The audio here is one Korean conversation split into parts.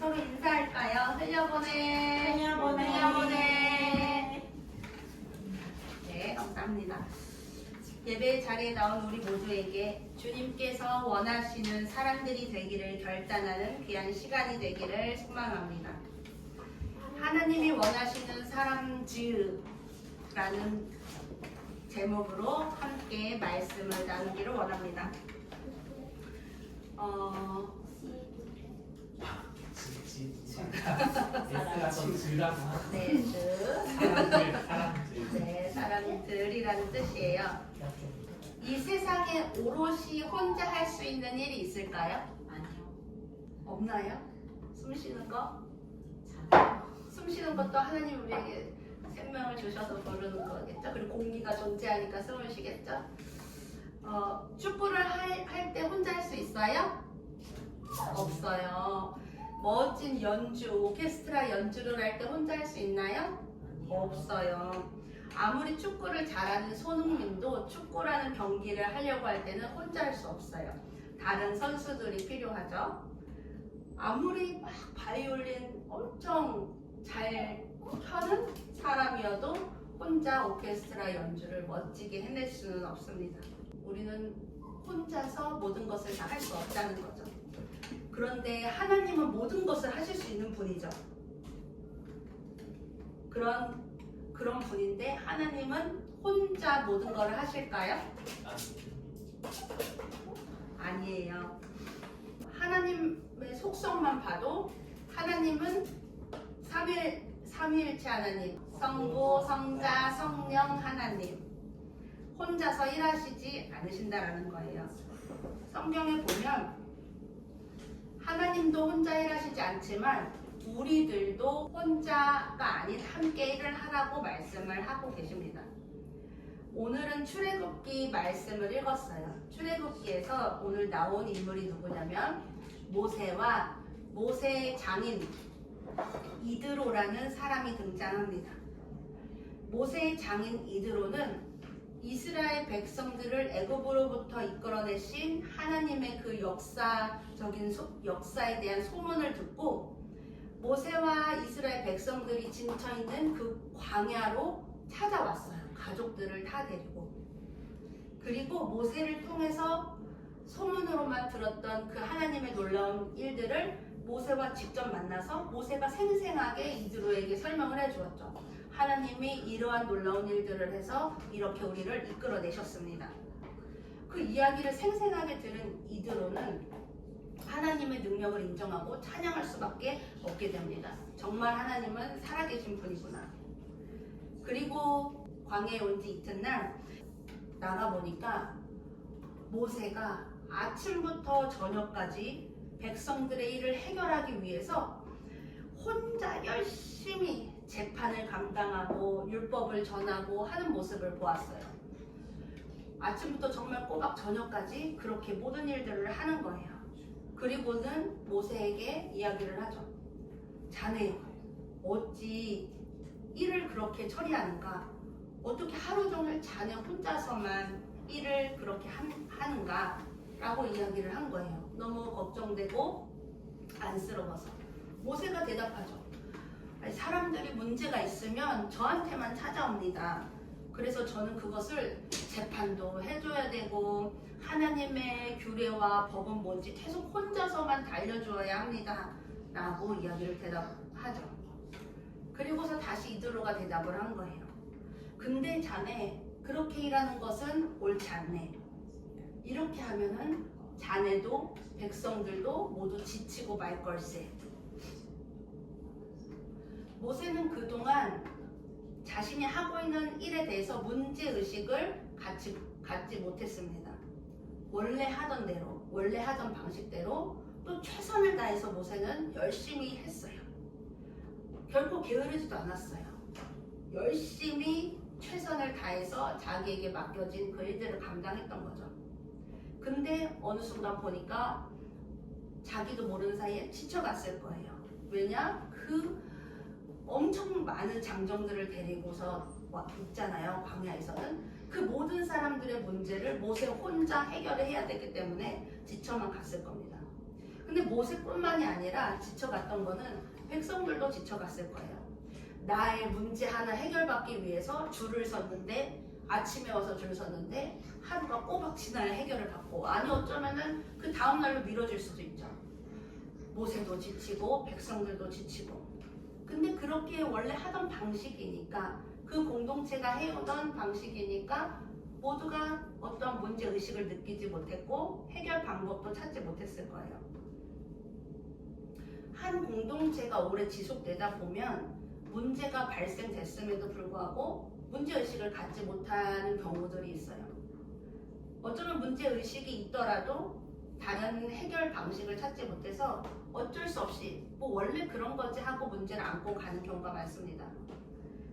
서로 인사할까요? 흘려보내. 네, 감사합니다. 예배 자리에 나온 우리 모두에게 주님께서 원하시는 사람들이 되기를 결단하는 귀한 시간이 되기를 소망합니다. 하나님이 원하시는 사람즈라는 제목으로 함께 말씀을 나누기를 원합니다. S가 좀 줄다고 하죠. 네, 사람들. 네, 사람들이라는 뜻이에요. 이 세상에 오롯이 혼자 할 수 있는 일이 있을까요? 아니요. 없나요? 숨 쉬는 거? 숨 쉬는 것도 하나님 우리에게 생명을 주셔서 부르는 거겠죠? 그리고 공기가 존재하니까 숨을 쉬겠죠? 축구를 할 때 혼자 할 수 있어요? 없어요. 멋진 연주, 오케스트라 연주를 할 때 혼자 할 수 있나요? 없어요. 아무리 축구를 잘하는 손흥민도 축구라는 경기를 하려고 할 때는 혼자 할 수 없어요. 다른 선수들이 필요하죠. 아무리 막 바이올린 엄청 잘 켜는 사람이어도 혼자 오케스트라 연주를 멋지게 해낼 수는 없습니다. 우리는 혼자서 모든 것을 다 할 수 없다는 거죠. 그런데 하나님은 모든 것을 하실 수 있는 분이죠. 그런 분인데 하나님은 혼자 모든 것을 하실까요? 아니에요. 하나님의 속성만 봐도 하나님은 삼위일체 하나님, 성부, 성자, 성령 하나님 혼자서 일하시지 않으신다라는 거예요. 성경에 보면 하나님도 혼자 일하시지 않지만 우리들도 혼자가 아닌 함께 일을 하라고 말씀을 하고 계십니다. 오늘은 출애굽기 말씀을 읽었어요. 출애굽기에서 오늘 나온 인물이 누구냐면 모세와 모세의 장인 이드로라는 사람이 등장합니다. 모세의 장인 이드로는 이스라엘 백성들을 애굽으로부터 이끌어내신 하나님의 그 역사에 대한 소문을 듣고 모세와 이스라엘 백성들이 지쳐있는 그 광야로 찾아왔어요. 가족들을 다 데리고. 그리고 모세를 통해서 소문으로만 들었던 그 하나님의 놀라운 일들을 모세와 직접 만나서 모세가 생생하게 이드로에게 설명을 해주었죠. 하나님이 이러한 놀라운 일들을 해서 이렇게 우리를 이끌어내셨습니다. 그 이야기를 생생하게 들은 이드로는 하나님의 능력을 인정하고 찬양할 수밖에 없게 됩니다. 정말 하나님은 살아계신 분이구나. 그리고 광야에 온 지 이튿날 나가보니까 모세가 아침부터 저녁까지 백성들의 일을 해결하기 위해서 혼자 열심히 재판을 감당하고 율법을 전하고 하는 모습을 보았어요. 아침부터 정말 꼬박 저녁까지 그렇게 모든 일들을 하는 거예요. 그리고는 모세에게 이야기를 하죠. 자네 어찌 일을 그렇게 처리하는가? 어떻게 하루 종일 자네 혼자서만 일을 그렇게 하는가? 라고 이야기를 한 거예요. 너무 걱정되고 안쓰러워서. 모세가 대답하죠. 사람들이 문제가 있으면 저한테만 찾아옵니다. 그래서 저는 그것을 재판도 해줘야 되고 하나님의 규례와 법은 뭔지 계속 혼자서만 달려줘야 합니다. 라고 이야기를 대답하죠. 그리고서 다시 이드로가 대답을 한 거예요. 근데 자네 그렇게 일하는 것은 옳지 않네. 이렇게 하면은 자네도 백성들도 모두 지치고 말 걸세. 모세는 그동안 자신이 하고 있는 일에 대해서 문제의식을 갖지 못했습니다. 원래 하던 대로, 원래 하던 방식대로 또 최선을 다해서 모세는 열심히 했어요. 결코 게으르지도 않았어요. 열심히 최선을 다해서 자기에게 맡겨진 그 일들을 감당했던 거죠. 근데 어느 순간 보니까 자기도 모르는 사이에 지쳐갔을 거예요. 왜냐? 그 엄청 많은 장정들을 데리고서 있잖아요. 광야에서는 그 모든 사람들의 문제를 모세 혼자 해결을 해야 되기 때문에 지쳐만 갔을 겁니다. 근데 모세뿐만이 아니라 지쳐갔던 거는 백성들도 지쳐갔을 거예요. 나의 문제 하나 해결받기 위해서 줄을 섰는데, 아침에 와서 줄 섰는데 하루가 꼬박 지나야 해결을 받고, 아니 어쩌면은 그 다음날로 미뤄질 수도 있죠. 모세도 지치고 백성들도 지치고. 근데 그렇게 원래 하던 방식이니까, 그 공동체가 해오던 방식이니까 모두가 어떤 문제의식을 느끼지 못했고 해결 방법도 찾지 못했을 거예요. 한 공동체가 오래 지속되다 보면 문제가 발생됐음에도 불구하고 문제의식을 갖지 못하는 경우들이 있어요. 어쩌면 문제의식이 있더라도 다른 해결 방식을 찾지 못해서 어쩔 수 없이 뭐 원래 그런 거지 하고 문제를 안고 가는 경우가 많습니다.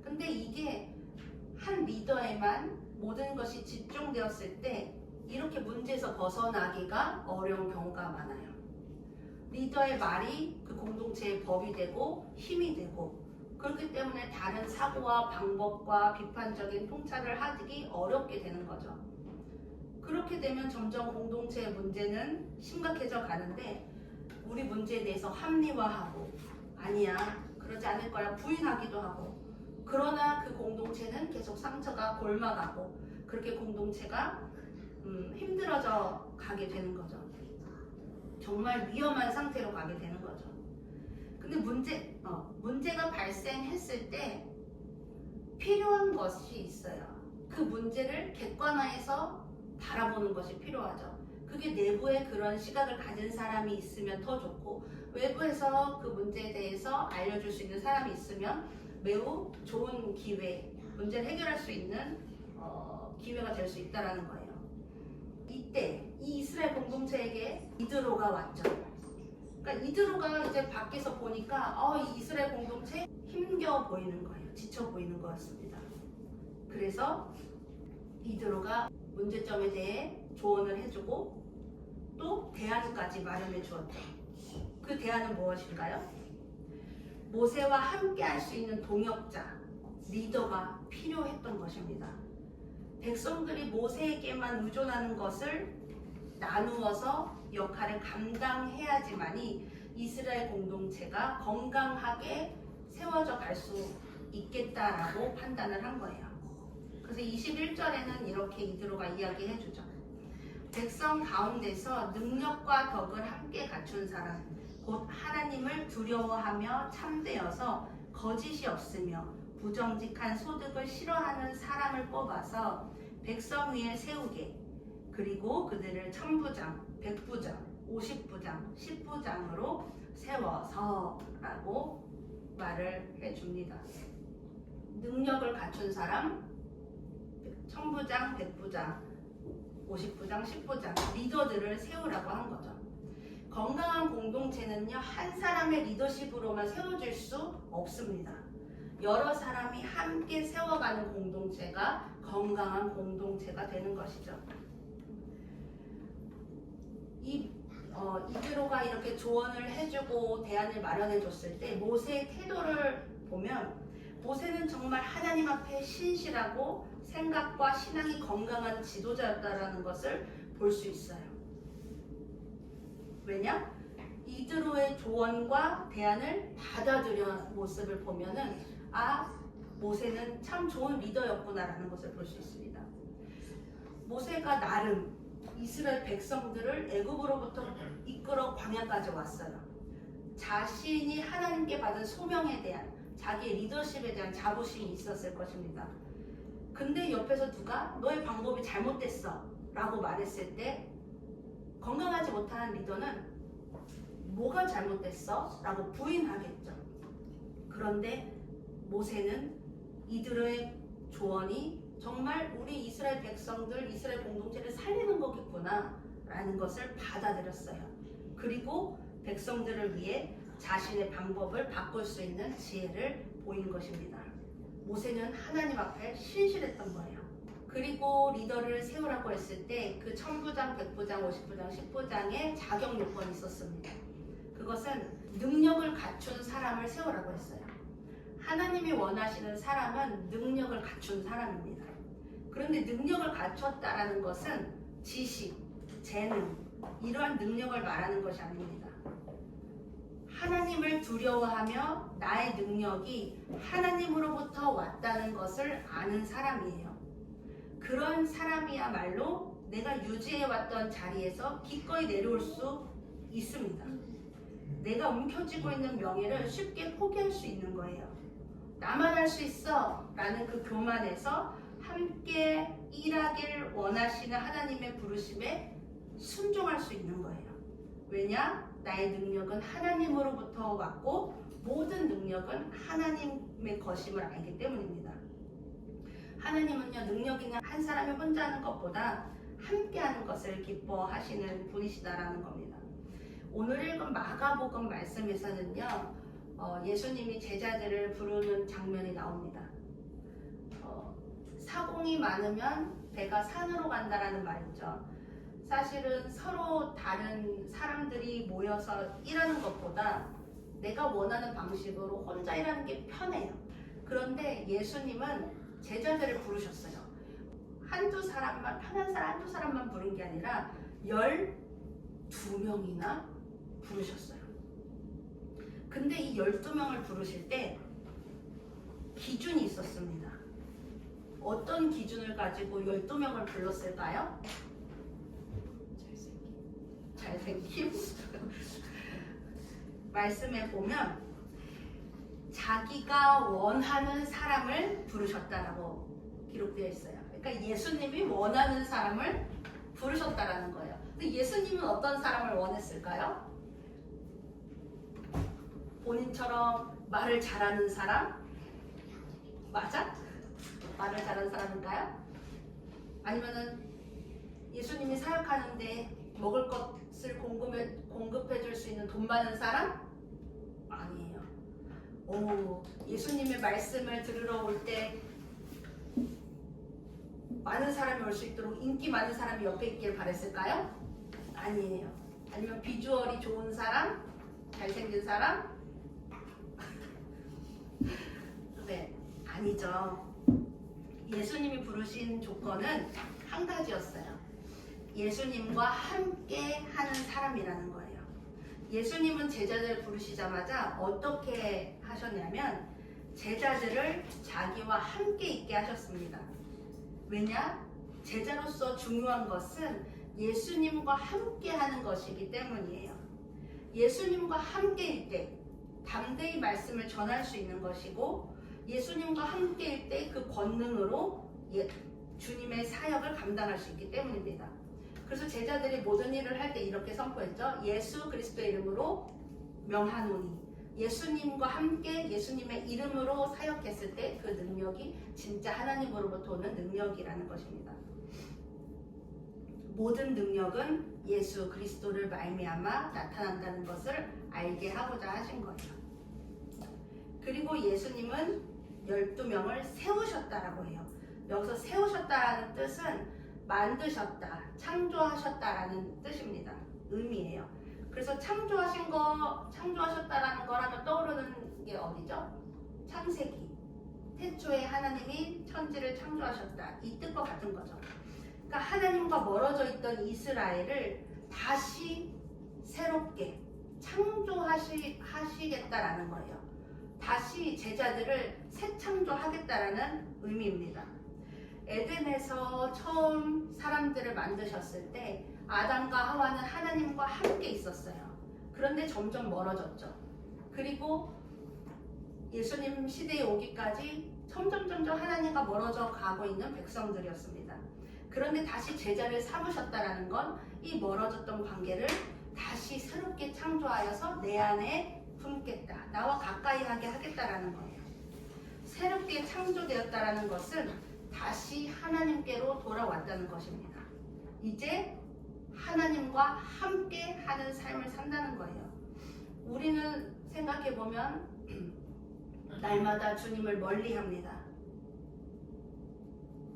근데 이게 한 리더에만 모든 것이 집중되었을 때 이렇게 문제에서 벗어나기가 어려운 경우가 많아요. 리더의 말이 그 공동체의 법이 되고 힘이 되고, 그렇기 때문에 다른 사고와 방법과 비판적인 통찰을 하기 어렵게 되는 거죠. 그렇게 되면 점점 공동체의 문제는 심각해져 가는데, 우리 문제에 대해서 합리화하고 아니야 그러지 않을 거야 부인하기도 하고, 그러나 그 공동체는 계속 상처가 골마가고 그렇게 공동체가 힘들어져 가게 되는 거죠. 정말 위험한 상태로 가게 되는 거죠. 근데 문제가 발생했을 때 필요한 것이 있어요. 그 문제를 객관화해서 바라보는 것이 필요하죠. 그게 내부에 그런 시각을 가진 사람이 있으면 더 좋고, 외부에서 그 문제에 대해서 알려줄 수 있는 사람이 있으면 매우 좋은 기회, 문제를 해결할 수 있는 기회가 될 수 있다는 거예요. 이때 이 이스라엘 공동체에게 이드로가 왔죠. 그러니까 이드로가 이제 밖에서 보니까 이 이스라엘 공동체 힘겨워 보이는 거예요. 지쳐 보이는 거였습니다. 그래서 이드로가 문제점에 대해 조언을 해주고 또 대안까지 마련해 주었죠. 그 대안은 무엇인가요? 모세와 함께 할 수 있는 동역자, 리더가 필요했던 것입니다. 백성들이 모세에게만 의존하는 것을 나누어서 역할을 감당해야지만이 이스라엘 공동체가 건강하게 세워져 갈 수 있겠다라고 판단을 한 거예요. 그래서 21절에는 이렇게 이드로가 이야기해 주죠. 백성 가운데서 능력과 덕을 함께 갖춘 사람, 곧 하나님을 두려워하며 참되어서 거짓이 없으며 부정직한 소득을 싫어하는 사람을 뽑아서 백성 위에 세우게, 그리고 그들을 1000부장, 100부장, 50부장, 10부장으로 세워서 라고 말을 해줍니다. 능력을 갖춘 사람, 1000부장, 100부장, 50부장, 10부장, 리더들을 세우라고 한 거죠. 건강한 공동체는요, 한 사람의 리더십으로만 세워질 수 없습니다. 여러 사람이 함께 세워가는 공동체가 건강한 공동체가 되는 것이죠. 이드로가 이렇게 조언을 해주고 대안을 마련해 줬을 때 모세의 태도를 보면, 모세는 정말 하나님 앞에 신실하고 생각과 신앙이 건강한 지도자였다는 것을 볼 수 있어요. 왜냐? 이드로의 조언과 대안을 받아들여 모습을 보면은 모세는 참 좋은 리더였구나라는 것을 볼 수 있습니다. 모세가 나름 이스라엘 백성들을 애굽으로부터 이끌어 광야까지 왔어요. 자신이 하나님께 받은 소명에 대한, 자기의 리더십에 대한 자부심이 있었을 것입니다. 근데 옆에서 누가 너의 방법이 잘못됐어 라고 말했을 때 건강하지 못한 리더는 뭐가 잘못됐어? 라고 부인하겠죠. 그런데 모세는 이드로의 조언이 정말 우리 이스라엘 백성들, 이스라엘 공동체를 살리는 거겠구나 라는 것을 받아들였어요. 그리고 백성들을 위해 자신의 방법을 바꿀 수 있는 지혜를 보인 것입니다. 모세는 하나님 앞에 신실했던 거예요. 그리고 리더를 세우라고 했을 때 그 1000부장, 100부장, 50부장, 10부장의 자격 요건이 있었습니다. 그것은 능력을 갖춘 사람을 세우라고 했어요. 하나님이 원하시는 사람은 능력을 갖춘 사람입니다. 그런데 능력을 갖췄다라는 것은 지식, 재능, 이러한 능력을 말하는 것이 아닙니다. 하나님을 두려워하며 나의 능력이 하나님으로부터 왔다는 것을 아는 사람이에요. 그런 사람이야말로 내가 유지해왔던 자리에서 기꺼이 내려올 수 있습니다. 내가 움켜쥐고 있는 명예를 쉽게 포기할 수 있는 거예요. 나만 할 수 있어 라는 그 교만에서 함께 일하길 원하시는 하나님의 부르심에 순종할 수 있는 거예요. 왜냐? 나의 능력은 하나님으로부터 왔고 모든 능력은 하나님의 것임을 알기 때문입니다. 하나님은요, 능력 있는 한 사람이 혼자 하는 것보다 함께 하는 것을 기뻐하시는 분이시다라는 겁니다. 오늘 읽은 마가복음 말씀에서는요, 예수님이 제자들을 부르는 장면이 나옵니다. 사공이 많으면 배가 산으로 간다라는 말이죠. 사실은 서로 다른 사람들이 모여서 일하는 것보다 내가 원하는 방식으로 혼자 일하는 게 편해요. 그런데 예수님은 제자들을 부르셨어요. 한두 사람만, 편한 사람 한두 사람만 부른 게 아니라 12명이나 부르셨어요. 근데 이 12명을 부르실 때 기준이 있었습니다. 어떤 기준을 가지고 12명을 불렀을까요? 잘생김? 말씀에 보면 자기가 원하는 사람을 부르셨다라고 기록되어 있어요. 그러니까 예수님이 원하는 사람을 부르셨다라는 거예요. 근데 예수님은 어떤 사람을 원했을까요? 본인처럼 말을 잘하는 사람? 맞아? 말을 잘하는 사람인가요? 아니면은 예수님이 사역하는데 먹을 것을 공급해 줄 수 있는 돈 많은 사람? 아니에요. 예수님의 말씀을 들으러 올 때 많은 사람이 올 수 있도록 인기 많은 사람이 옆에 있길 바랬을까요? 아니에요. 아니면 비주얼이 좋은 사람? 잘생긴 사람? 네, 아니죠. 예수님이 부르신 조건은 한 가지였어요. 예수님과 함께 하는 사람이라는 거예요. 예수님은 제자들을 부르시자마자 어떻게 하셨냐면 제자들을 자기와 함께 있게 하셨습니다. 왜냐? 제자로서 중요한 것은 예수님과 함께 하는 것이기 때문이에요. 예수님과 함께일 때 담대히 말씀을 전할 수 있는 것이고 예수님과 함께일 때 그 권능으로 주님의 사역을 감당할 수 있기 때문입니다. 그래서 제자들이 모든 일을 할 때 이렇게 선포했죠. 예수 그리스도의 이름으로 명하노니. 예수님과 함께 예수님의 이름으로 사역했을 때 그 능력이 진짜 하나님으로부터 오는 능력이라는 것입니다. 모든 능력은 예수 그리스도를 말미암아 나타난다는 것을 알게 하고자 하신 거예요. 그리고 예수님은 12명을 세우셨다라고 해요. 여기서 세우셨다라는 뜻은 만드셨다, 창조하셨다라는 뜻입니다. 의미예요. 그래서 창조하셨다라는 거라면 떠오르는 게 어디죠? 창세기. 태초에 하나님이 천지를 창조하셨다. 이 뜻과 같은 거죠. 그러니까 하나님과 멀어져 있던 이스라엘을 다시 새롭게 창조하시겠다라는 거예요. 다시 제자들을 새 창조하겠다라는 의미입니다. 에덴에서 처음 사람들을 만드셨을 때 아담과 하와는 하나님과 함께 있었어요. 그런데 점점 멀어졌죠. 그리고 예수님 시대에 오기까지 점점 하나님과 멀어져 가고 있는 백성들이었습니다. 그런데 다시 제자를 삼으셨다라는 건 이 멀어졌던 관계를 다시 새롭게 창조하여서 내 안에 품겠다. 나와 가까이 하게 하겠다라는 거예요. 새롭게 창조되었다라는 것은 다시 하나님께로 돌아왔다는 것입니다. 이제 하나님과 함께 하는 삶을 산다는 거예요. 우리는 생각해보면 날마다 주님을 멀리합니다.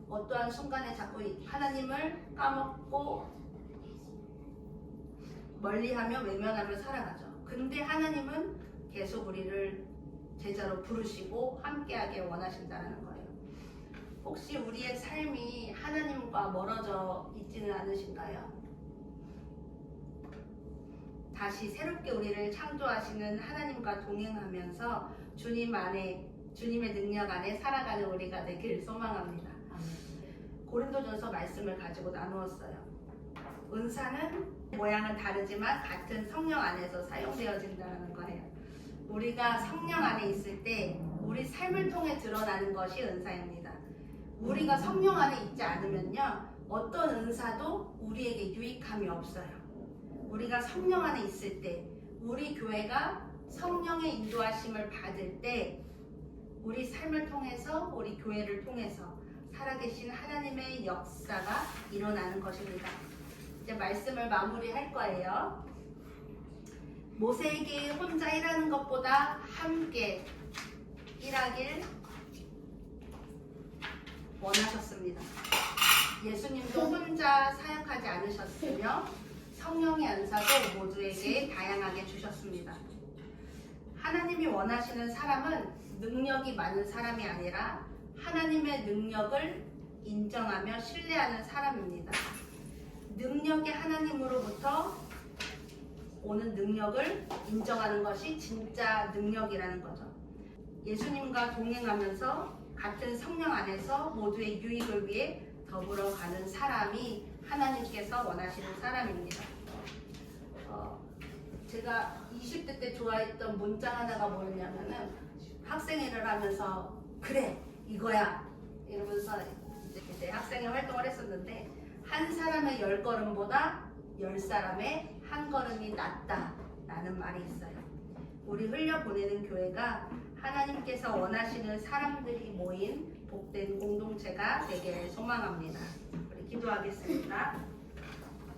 어떠한 순간에 자꾸 하나님을 까먹고 멀리하며 외면하며 살아가죠. 근데 하나님은 계속 우리를 제자로 부르시고 함께하게 원하신다는 거예요. 혹시 우리의 삶이 하나님과 멀어져 있지는 않으신가요? 다시 새롭게 우리를 창조하시는 하나님과 동행하면서 주님 안에, 주님의 능력 안에 살아가는 우리가 되길 소망합니다. 고린도전서 말씀을 가지고 나누었어요. 은사는 모양은 다르지만 같은 성령 안에서 사용되어진다는 거예요. 우리가 성령 안에 있을 때 우리 삶을 통해 드러나는 것이 은사입니다. 우리가 성령 안에 있지 않으면요, 어떤 은사도 우리에게 유익함이 없어요. 우리가 성령 안에 있을 때, 우리 교회가 성령의 인도하심을 받을 때 우리 삶을 통해서, 우리 교회를 통해서 살아계신 하나님의 역사가 일어나는 것입니다. 이제 말씀을 마무리할 거예요. 모세에게 혼자 일하는 것보다 함께 일하길 원하셨습니다. 예수님도 혼자 사역하지 않으셨으며 성령의 은사도 모두에게 다양하게 주셨습니다. 하나님이 원하시는 사람은 능력이 많은 사람이 아니라 하나님의 능력을 인정하며 신뢰하는 사람입니다. 능력이 하나님으로부터 오는 능력을 인정하는 것이 진짜 능력이라는 거죠. 예수님과 동행하면서 같은 성령 안에서 모두의 유익을 위해 더불어 가는 사람이 하나님께서 원하시는 사람입니다. 제가 20대 때 좋아했던 문장 하나가 뭐였냐면은, 학생회를 하면서 그래 이거야 이러면서 이제 학생회 활동을 했었는데, 한 사람의 10걸음보다 10사람의 한 걸음이 낫다 라는 말이 있어요. 우리 흘려보내는 교회가 하나님께서 원하시는 사람들이 모인 복된 공동체가 되길 소망합니다. 우리 기도하겠습니다.